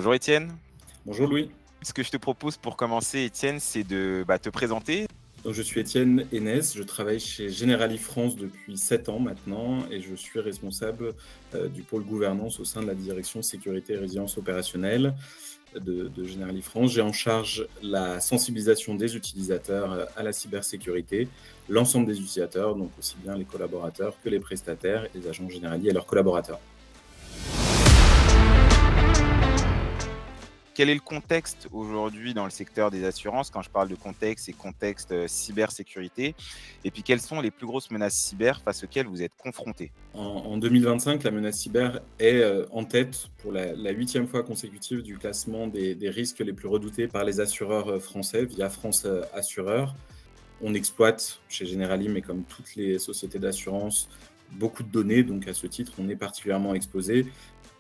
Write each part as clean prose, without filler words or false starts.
Bonjour Étienne. Bonjour Louis. Ce que je te propose pour commencer, Étienne, c'est de te présenter. Donc, je suis Étienne Hénès, je travaille chez Generali France depuis 7 ans maintenant et je suis responsable du pôle gouvernance au sein de la direction sécurité et résilience opérationnelle de Generali France. J'ai en charge la sensibilisation des utilisateurs à la cybersécurité, l'ensemble des utilisateurs, donc aussi bien les collaborateurs que les prestataires, les agents Generali et leurs collaborateurs. Quel est le contexte aujourd'hui dans le secteur des assurances? Quand je parle de contexte, c'est contexte cybersécurité. Et puis, quelles sont les plus grosses menaces cyber face auxquelles vous êtes confrontés? En 2025, la menace cyber est en tête pour la huitième fois consécutive du classement des risques les plus redoutés par les assureurs français via France Assureur. On exploite chez Generali, mais comme toutes les sociétés d'assurance, beaucoup de données, donc à ce titre, on est particulièrement exposé.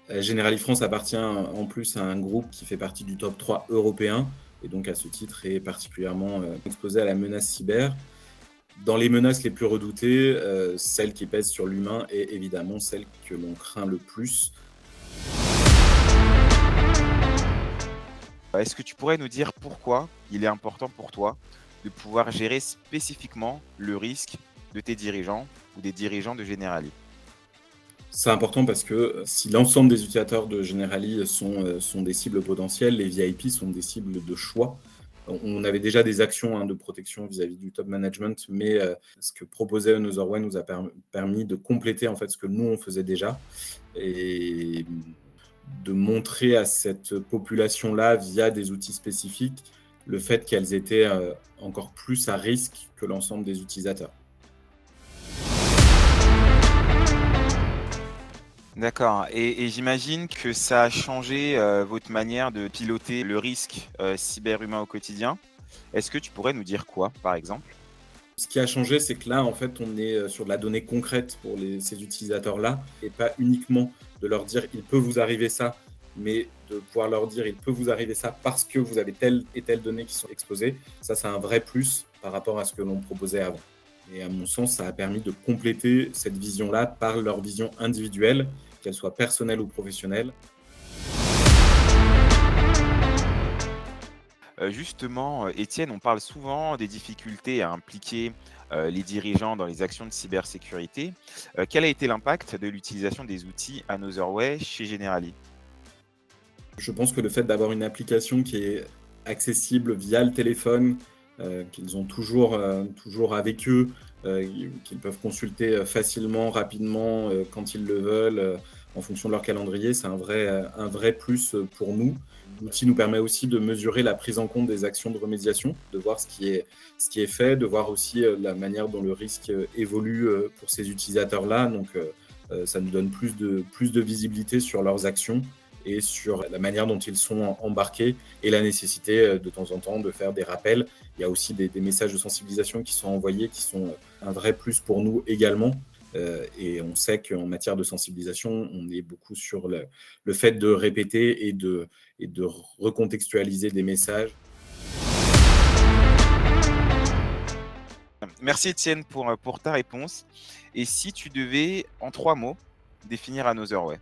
Generali France appartient en plus à un groupe qui fait partie du top 3 européen, et donc à ce titre est particulièrement exposé à la menace cyber. Dans les menaces les plus redoutées, celle qui pèse sur l'humain est évidemment celle que l'on craint le plus. Est-ce que tu pourrais nous dire pourquoi il est important pour toi de pouvoir gérer spécifiquement le risque de tes dirigeants ou des dirigeants de Generali? C'est important parce que si l'ensemble des utilisateurs de Generali sont des cibles potentielles, les VIP sont des cibles de choix. On avait déjà des actions de protection vis-à-vis du top management, mais ce que proposait Another Way nous a permis de compléter en fait ce que nous on faisait déjà et de montrer à cette population-là via des outils spécifiques le fait qu'elles étaient encore plus à risque que l'ensemble des utilisateurs. D'accord, et j'imagine que ça a changé votre manière de piloter le risque cyberhumain au quotidien. Est-ce que tu pourrais nous dire quoi, par exemple? Ce qui a changé, c'est que là, en fait, on est sur de la donnée concrète pour ces utilisateurs-là et pas uniquement de leur dire il peut vous arriver ça, mais de pouvoir leur dire il peut vous arriver ça parce que vous avez telle et telle donnée qui sont exposées. Ça, c'est un vrai plus par rapport à ce que l'on proposait avant. Et à mon sens, ça a permis de compléter cette vision-là par leur vision individuelle, qu'elle soit personnelle ou professionnelle. Justement, Étienne, on parle souvent des difficultés à impliquer les dirigeants dans les actions de cybersécurité. Quel a été l'impact de l'utilisation des outils Another Way chez Generali? Je pense que le fait d'avoir une application qui est accessible via le téléphone, qu'ils ont toujours avec eux, qu'ils peuvent consulter facilement, rapidement, quand ils le veulent, en fonction de leur calendrier, c'est un vrai plus pour nous. L'outil nous permet aussi de mesurer la prise en compte des actions de remédiation, de voir ce qui est fait, de voir aussi la manière dont le risque évolue pour ces utilisateurs-là. Donc, ça nous donne plus de visibilité sur leurs actions et sur la manière dont ils sont embarqués et la nécessité de temps en temps de faire des rappels. Il y a aussi des messages de sensibilisation qui sont envoyés, qui sont un vrai plus pour nous également. Et on sait qu'en matière de sensibilisation, on est beaucoup sur le fait de répéter et de recontextualiser des messages. Merci Étienne pour ta réponse. Et si tu devais, en 3 mots, définir Another Way?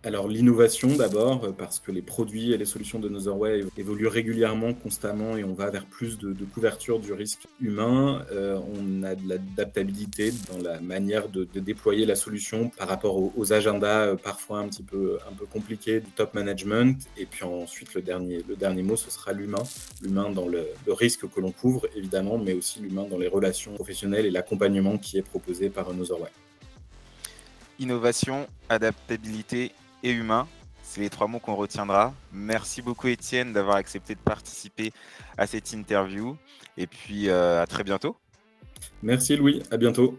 Alors l'innovation d'abord, parce que les produits et les solutions de Another Way évoluent régulièrement, constamment et on va vers plus de couverture du risque humain. On a de l'adaptabilité dans la manière de déployer la solution par rapport aux agendas parfois un peu compliqués du top management. Et puis ensuite le dernier mot, ce sera l'humain. L'humain dans le risque que l'on couvre évidemment, mais aussi l'humain dans les relations professionnelles et l'accompagnement qui est proposé par Another Way. Innovation, adaptabilité et humain, c'est les 3 mots qu'on retiendra. Merci beaucoup Étienne d'avoir accepté de participer à cette interview et puis à très bientôt. Merci Louis, à bientôt.